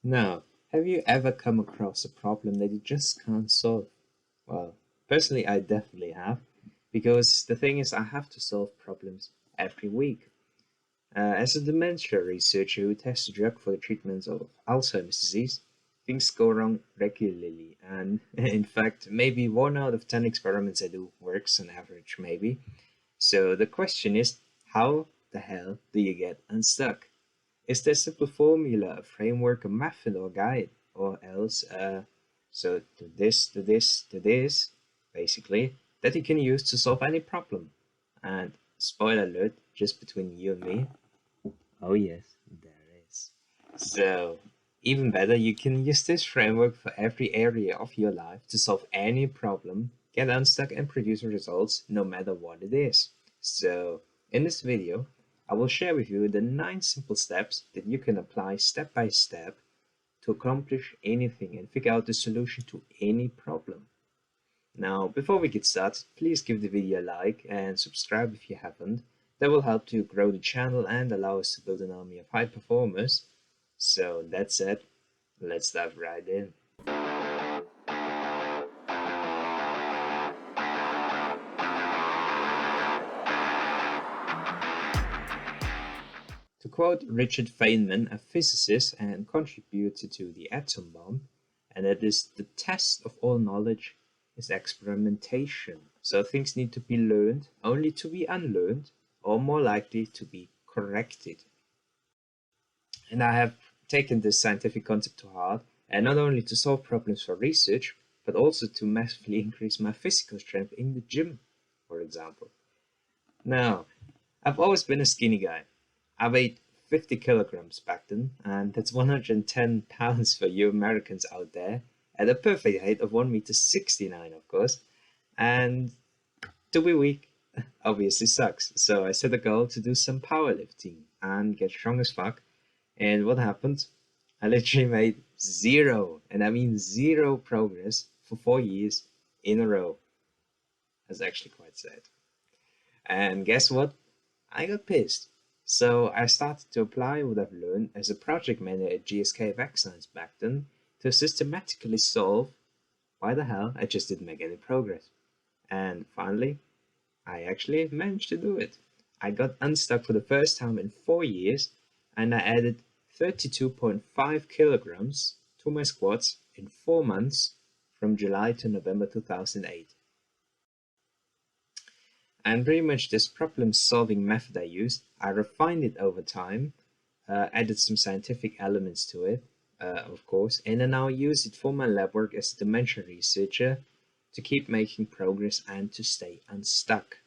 Now, have you ever come across a problem that you just can't solve? Well, personally, I definitely have, because the thing is, I have to solve problems every week. As a dementia researcher who tests a drug for the treatment of Alzheimer's disease, things go wrong regularly, and in fact, maybe 1 out of 10 experiments I do works on average, maybe. So the question is, how the hell do you get unstuck? Is there a simple formula, a framework, a method, or guide, or else, so do this, do this, do this, basically, that you can use to solve any problem? And spoiler alert, just between you and me, oh yes, there is. So, even better, you can use this framework for every area of your life to solve any problem, get unstuck, and produce results no matter what it is. So, in this video, I will share with you the 9 simple steps that you can apply step by step to accomplish anything and figure out the solution to any problem. Now, before we get started, please give the video a like and subscribe if you haven't. That will help to grow the channel and allow us to build an army of high performers. So that's it. Let's dive right in. To quote Richard Feynman, a physicist and contributor to the atom bomb, and that is the test of all knowledge is experimentation. So things need to be learned only to be unlearned, or more likely to be corrected. And I have taken this scientific concept to heart, and not only to solve problems for research, but also to massively increase my physical strength in the gym, for example. Now, I've always been a skinny guy. I weighed 50 kilograms back then, and that's 110 pounds for you Americans out there, at a perfect height of 1 meter 69, of course. And to be weak obviously sucks. So I set a goal to do some powerlifting and get strong as fuck. And what happened? I literally made zero, and I mean zero progress for 4 years in a row. That's actually quite sad. And guess what? I got pissed. So I started to apply what I've learned as a project manager at GSK Vaccines back then to systematically solve why the hell I just didn't make any progress. And finally, I actually managed to do it. I got unstuck for the first time in 4 years, and I added 32.5 kilograms to my squats in 4 months from July to November 2008. And pretty much this problem solving method I used, I refined it over time, added some scientific elements to it, of course, and I now use it for my lab work as a dementia researcher to keep making progress and to stay unstuck.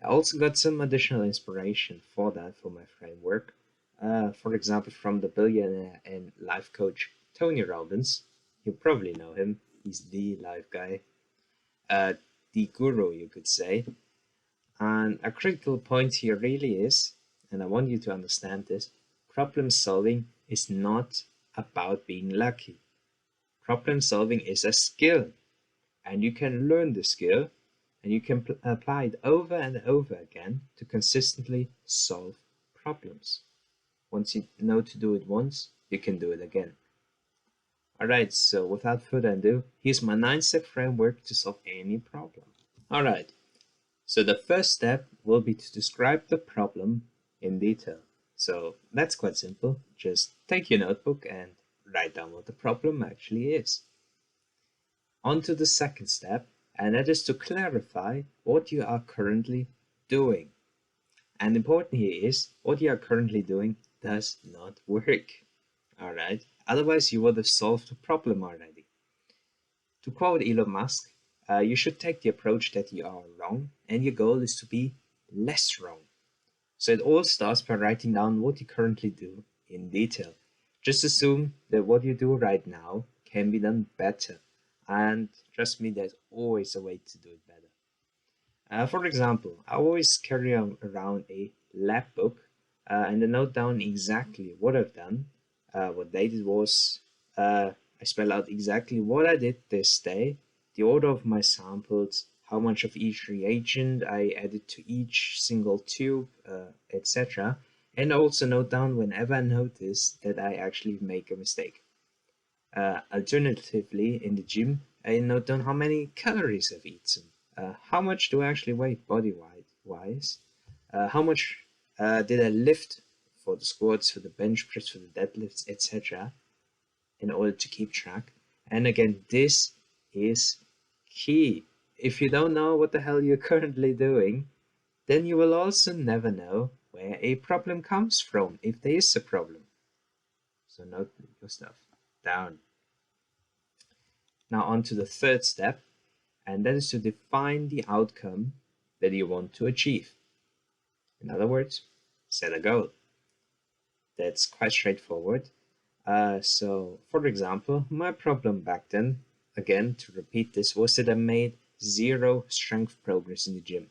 I also got some additional inspiration for that for my framework. For example, from the billionaire and life coach Tony Robbins. You probably know him. He's the life guy, the guru, you could say. And a critical point here really is, and I want you to understand this, problem solving is not about being lucky. Problem solving is a skill, and you can learn the skill and you can apply it over and over again to consistently solve problems. Once you know to do it once, you can do it again. Alright, so without further ado, here's my 9-step framework to solve any problem. Alright, so the first step will be to describe the problem in detail. So that's quite simple. Just take your notebook and write down what the problem actually is. On to the second step, and that is to clarify what you are currently doing. And important here is what you are currently doing does not work. Alright, otherwise you would have solved the problem already. To quote Elon Musk, you should take the approach that you are wrong and your goal is to be less wrong. So it all starts by writing down what you currently do in detail. Just assume that what you do right now can be done better. And trust me, there's always a way to do it better. For example, I always carry around a lab book and I note down exactly what I've done, what date it was. I spell out exactly what I did this day, the order of my samples, how much of each reagent I added to each single tube, etc. And I also note down whenever I notice that I actually make a mistake. Alternatively, in the gym, I note down how many calories I've eaten, how much do I actually weigh body wise, how much did I lift for the squats, for the bench press, for the deadlifts, etc., in order to keep track. And again, this is key. If you don't know what the hell you're currently doing, then you will also never know where a problem comes from, if there is a problem. So note your stuff down. Now on to the third step, and that is to define the outcome that you want to achieve. In other words, set a goal. That's quite straightforward. So, for example, my problem back then, again, to repeat this, was that I made zero strength progress in the gym.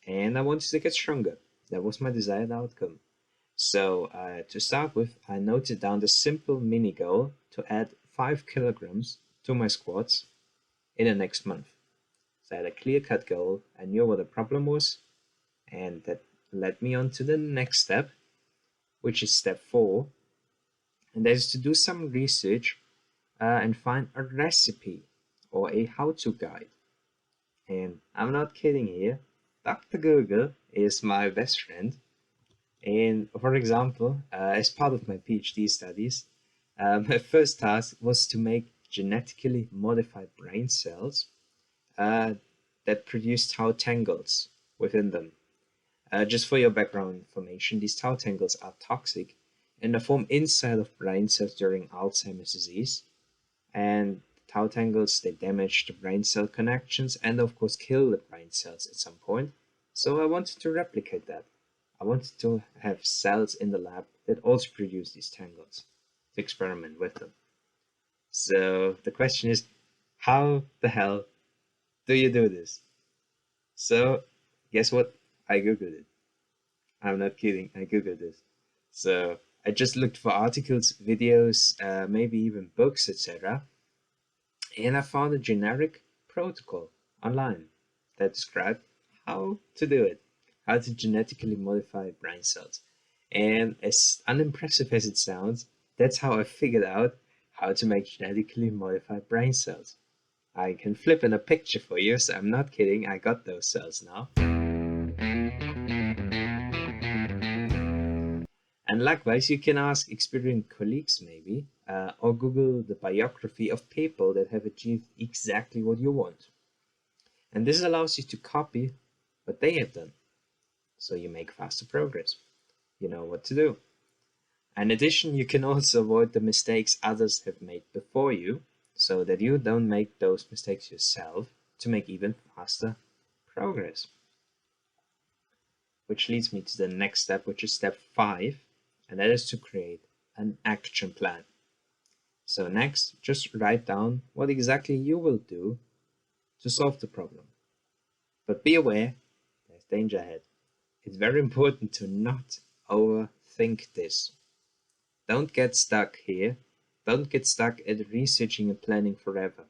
And I wanted to get stronger. That was my desired outcome. So, to start with, I noted down the simple mini goal to add 5 kilograms to my squats in the next month. So, I had a clear cut goal. I knew what the problem was, and that led me on to the next step, which is step 4, and that is to do some research and find a recipe or a how-to guide. And I'm not kidding here. Dr. Google is my best friend. And for example, as part of my PhD studies, my first task was to make genetically modified brain cells that produce tau tangles within them. Just for your background information, these tau tangles are toxic and they form inside of brain cells during Alzheimer's disease. And tau tangles, they damage the brain cell connections and of course kill the brain cells at some point. So I wanted to replicate that. I wanted to have cells in the lab that also produce these tangles to experiment with them. So the question is, how the hell do you do this? So guess what? I Googled it. I'm not kidding, I Googled this. So I just looked for articles, videos, maybe even books, etc. And I found a generic protocol online that described how to do it, how to genetically modify brain cells. And as unimpressive as it sounds, that's how I figured out how to make genetically modified brain cells. I can flip in a picture for you, so I'm not kidding, I got those cells now. And likewise, you can ask experienced colleagues maybe, or Google the biography of people that have achieved exactly what you want. And this allows you to copy what they have done, so you make faster progress. You know what to do. In addition, you can also avoid the mistakes others have made before you, so that you don't make those mistakes yourself to make even faster progress. Which leads me to the next step, which is step 5, and that is to create an action plan. So next, just write down what exactly you will do to solve the problem. But be aware, there's danger ahead. It's very important to not overthink this. Don't get stuck here. Don't get stuck at researching and planning forever.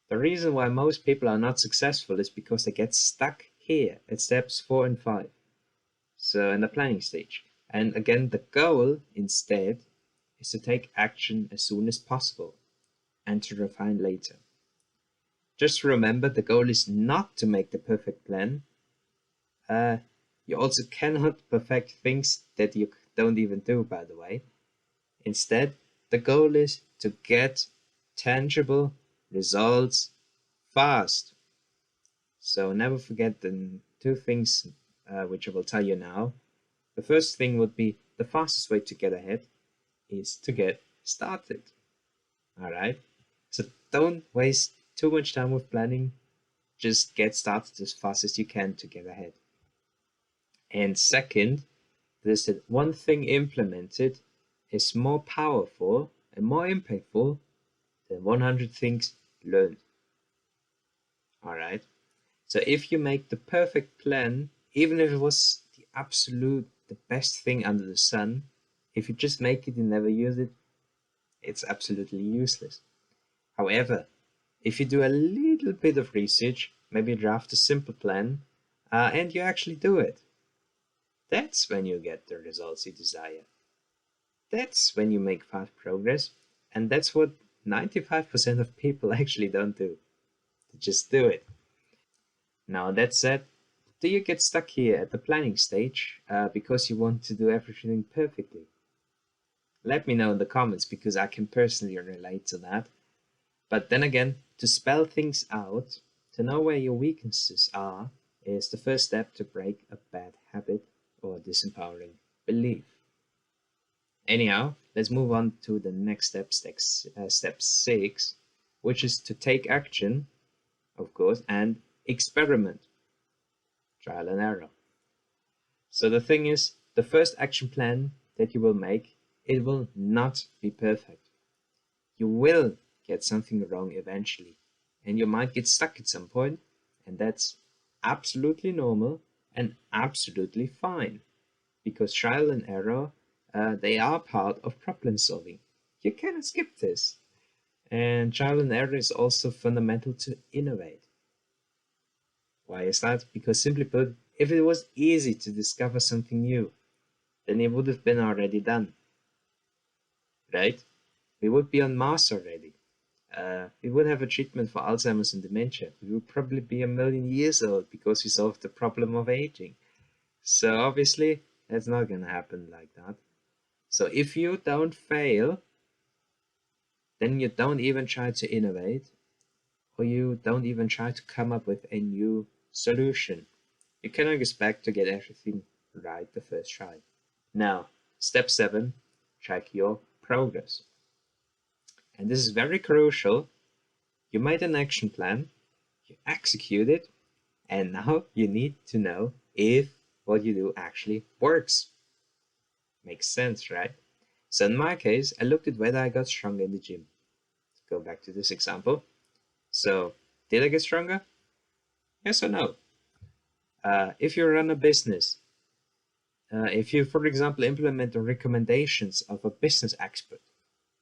The reason why most people are not successful is because they get stuck here at steps 4 and 5. So in the planning stage. And again, the goal instead is to take action as soon as possible and to refine later. Just remember, the goal is not to make the perfect plan. You also cannot perfect things that you don't even do, by the way. Instead, the goal is to get tangible results fast. So never forget the 2 things which I will tell you now. The first thing would be the fastest way to get ahead is to get started. All right. So don't waste too much time with planning. Just get started as fast as you can to get ahead. And second, there's that one thing implemented is more powerful and more impactful than 100 things learned. All right. So if you make the perfect plan, even if it was the best thing under the sun, if you just make it and never use it, it's absolutely useless. However, if you do a little bit of research, maybe draft a simple plan, and you actually do it, that's when you get the results you desire. That's when you make fast progress, And that's what 95% of people actually don't do. They just do it. Now, that said, do you get stuck here at the planning stage because you want to do everything perfectly? Let me know in the comments because I can personally relate to that. But then again, to spell things out, to know where your weaknesses are, is the first step to break a bad habit or disempowering belief. Anyhow, let's move on to the next step, step 6, which is to take action, of course, and experiment, trial and error. So the thing is, the first action plan that you will make, it will not be perfect. You will get something wrong eventually, and you might get stuck at some point, and that's absolutely normal and absolutely fine, because trial and error, they are part of problem solving. You cannot skip this. And trial and error is also fundamental to innovate. Why is that? Because simply put, if it was easy to discover something new, then it would have been already done, right? We would be on Mars already. We would have a treatment for Alzheimer's and dementia. We would probably be a million years old because we solved the problem of aging. So obviously, that's not going to happen like that. So if you don't fail, then you don't even try to innovate, or you don't even try to come up with a new solution. You cannot expect to get everything right the first try. Now, step 7, track your progress. And this is very crucial. You made an action plan, you execute it, and now you need to know if what you do actually works. Makes sense, right? So in my case, I looked at whether I got stronger in the gym. Go back to this example. So, did I get stronger? Yes or no? If you run a business, if you, for example, implement the recommendations of a business expert,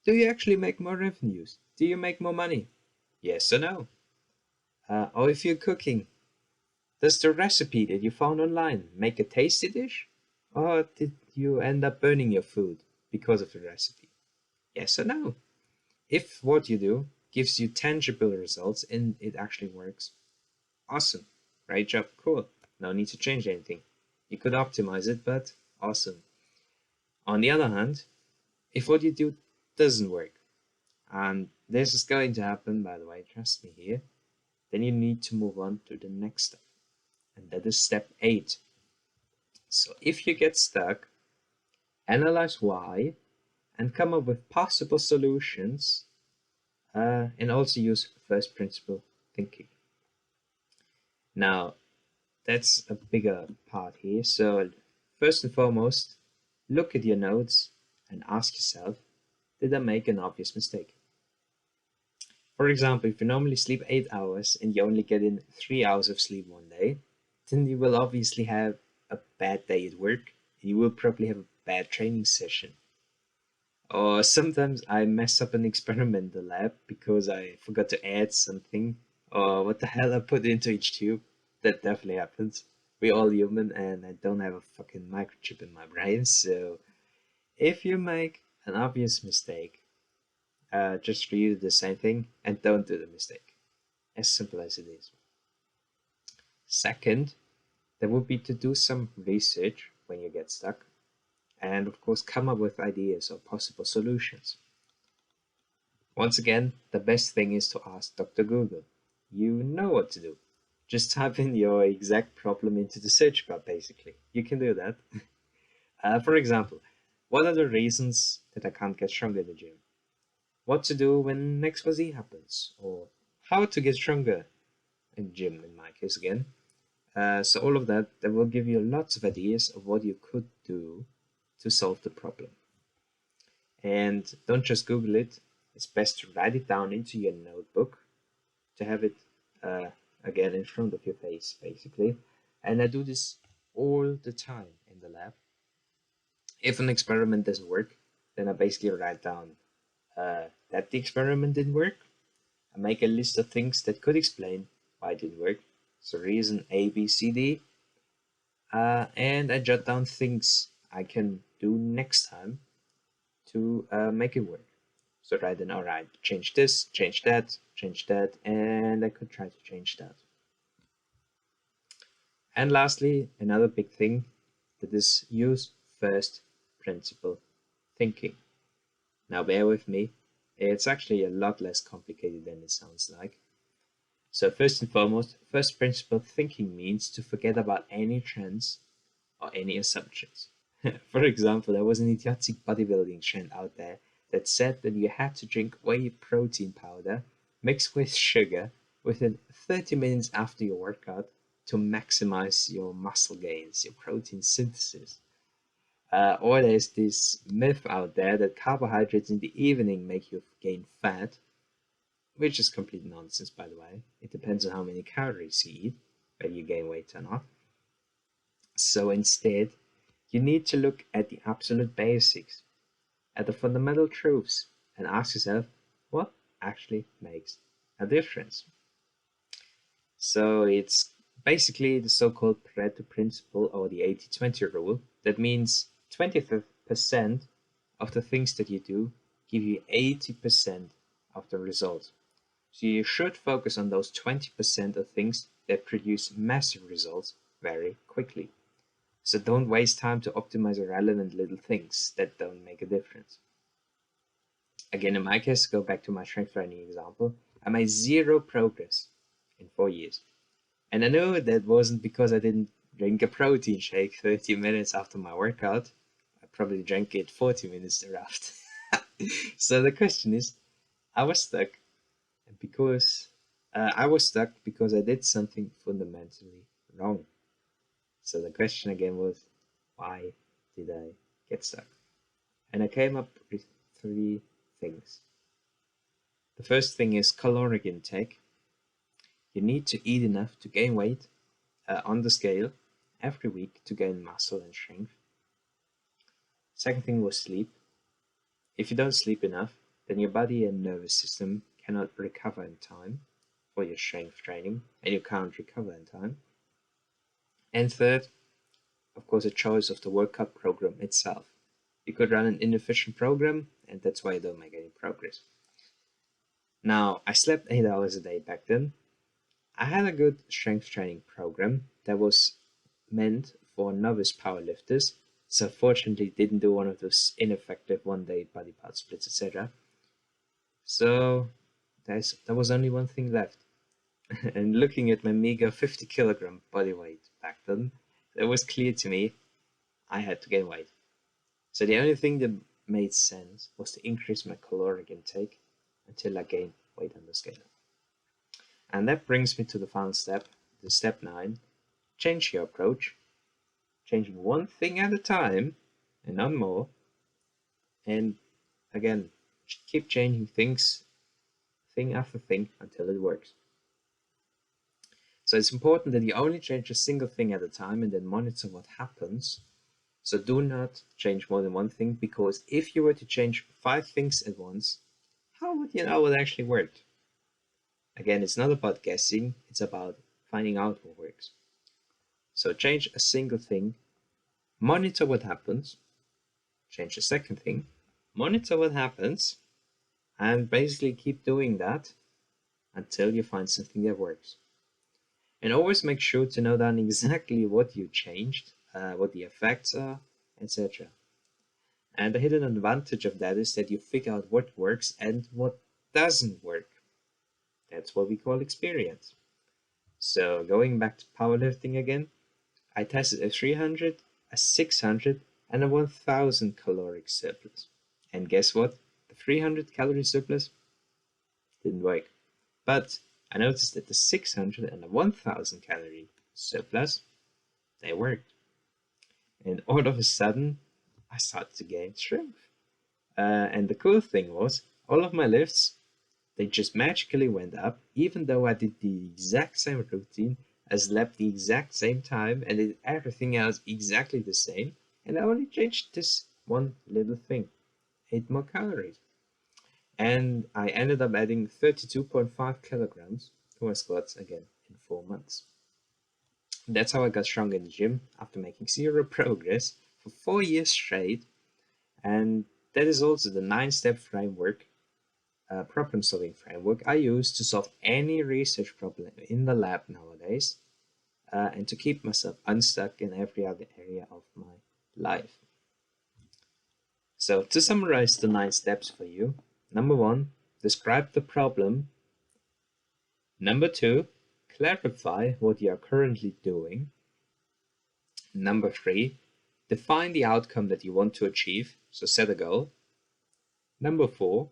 do you actually make more revenues? Do you make more money? Yes or no? Or if you're cooking, does the recipe that you found online make a tasty dish? Or did you end up burning your food because of the recipe? Yes or no? If what you do gives you tangible results and it actually works, awesome. Great job, cool. No need to change anything. You could optimize it, but awesome. On the other hand, if what you do doesn't work, and this is going to happen, by the way, trust me here, then you need to move on to the next step. And that is step 8. So if you get stuck, analyze why and come up with possible solutions, and also use first principle thinking. Now, that's a bigger part here. So first and foremost, look at your notes and ask yourself, did I make an obvious mistake? For example, if you normally sleep 8 hours and you only get in 3 hours of sleep one day, then you will obviously have a bad day at work. You will probably have a bad training session. Or sometimes I mess up an experiment in the lab because I forgot to add something, or what the hell I put into each tube. That definitely happens. We're all human and I don't have a fucking microchip in my brain, so if you make an obvious mistake, just redo the same thing and don't do the mistake. As simple as it is. Second, that would be to do some research when you get stuck, and of course come up with ideas or possible solutions. Once again, the best thing is to ask Dr. Google. You know what to do. Just type in your exact problem into the search bar, basically. You can do that. For example, what are the reasons that I can't get stronger in the gym? What to do when XYZ happens? Or how to get stronger in gym, in my case again. So all of that will give you lots of ideas of what you could do to solve the problem. And don't just Google it. It's best to write it down into your notebook to have it again in front of your face, basically. And I do this all the time in the lab. If an experiment doesn't work, then I basically write down that the experiment didn't work. I make a list of things that could explain why it didn't work. So reason A, B, C, D. And I jot down things I can do next time to make it work. So right then, all right, change this, change that, and I could try to change that. And lastly, another big thing that is use first principle thinking. Now bear with me, it's actually a lot less complicated than it sounds like. So first and foremost, first principle thinking means to forget about any trends or any assumptions. For example, there was an idiotic bodybuilding trend out there that said that you had to drink whey protein powder mixed with sugar within 30 minutes after your workout to maximize your muscle gains, your protein synthesis. Or there's this myth out there that carbohydrates in the evening make you gain fat, which is complete nonsense, by the way. It depends on how many calories you eat, whether you gain weight or not. So instead, you need to look at the absolute basics, at the fundamental truths, and ask yourself what actually makes a difference. So it's basically the so-called Pareto principle or the 80-20 rule. That means 20% of the things that you do give you 80% of the result. So you should focus on those 20% of things that produce massive results very quickly. So don't waste time to optimize irrelevant little things that don't make a difference. Again, in my case, go back to my strength training example, I made zero progress in 4 years. And I know that wasn't because I didn't drink a protein shake 30 minutes after my workout. I probably drank it 40 minutes thereafter. So the question is, I was stuck because I did something fundamentally wrong. So the question again was, why did I get stuck? And I came up with three things. The first thing is caloric intake. You need to eat enough to gain weight on the scale every week to gain muscle and strength. Second thing was sleep. If you don't sleep enough, then your body and nervous system cannot recover in time for your strength training, and you can't recover in time. And third, of course, a choice of the workout program itself. You could run an inefficient program, and that's why you don't make any progress. Now, I slept 8 hours a day back then. I had a good strength training program that was meant for novice powerlifters, so fortunately didn't do one of those ineffective one-day body part splits, etc. So there was only one thing left. And looking at my meager 50 kilogram body weight back then, it was clear to me I had to gain weight. So the only thing that made sense was to increase my caloric intake until I gained weight on the scale. And that brings me to the final step, the step 9. Change your approach. Change one thing at a time and not more. And again, keep changing things, thing after thing, until it works. So it's important that you only change a single thing at a time and then monitor what happens. So do not change more than one thing, because if you were to change 5 things at once, how would you know what actually worked? Again, it's not about guessing, it's about finding out what works. So change a single thing, monitor what happens, change the second thing, monitor what happens, and basically keep doing that until you find something that works. And always make sure to note down exactly what you changed, what the effects are, etc. And the hidden advantage of that is that you figure out what works and what doesn't work. That's what we call experience. So going back to powerlifting again, I tested a 300, a 600, and a 1000 caloric surplus. And guess what? The 300 calorie surplus didn't work. But I noticed that the 600 and the 1000 calorie surplus, they worked. And all of a sudden, I started to gain strength. And the cool thing was, all of my lifts, they just magically went up, even though I did the exact same routine, I slept the exact same time, and did everything else exactly the same, and I only changed this one little thing, 8 more calories. And I ended up adding 32.5 kilograms to my squats again in 4 months. That's how I got strong in the gym after making zero progress for 4 years straight. And that is also the 9-step framework problem-solving framework I use to solve any research problem in the lab nowadays, and to keep myself unstuck in every other area of my life. So to summarize the 9 steps for you: number 1, describe the problem. Number 2, clarify what you are currently doing. Number 3, define the outcome that you want to achieve, so set a goal. Number 4,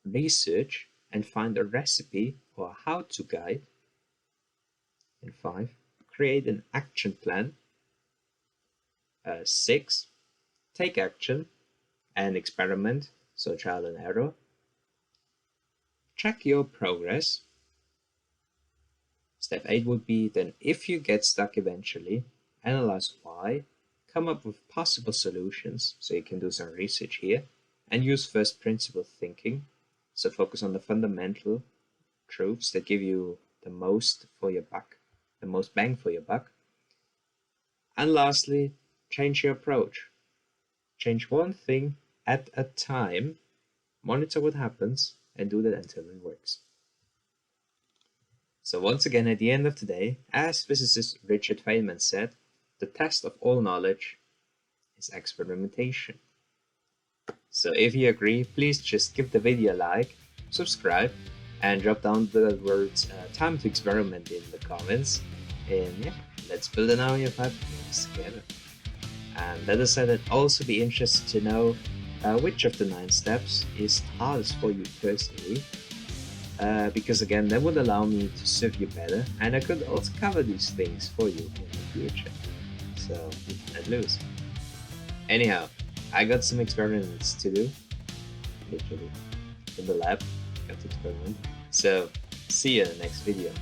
research and find a recipe or a how-to guide. And 5, create an action plan. 6, take action and experiment, so trial and error. Track your progress. Step 8 would be then, if you get stuck eventually, analyze why, come up with possible solutions, so you can do some research here, and use first principle thinking, so focus on the fundamental truths that give you the most for your buck, the most bang for your buck. And lastly, change your approach. Change one thing at a time, monitor what happens, and do that until it works. So once again, at the end of the day, as physicist Richard Feynman said, the test of all knowledge is experimentation. So if you agree, please just give the video a like, subscribe, and drop down the words time to experiment in the comments. And yeah, let's build an army of hyperlinks together. And let us said, I'd also be interested to know which of the 9 steps is hardest for you personally. Because again, that would allow me to serve you better, and I could also cover these things for you in the future. So you can't lose. Anyhow, I got some experiments to do, literally in the lab. Got to experiment. So see you in the next video.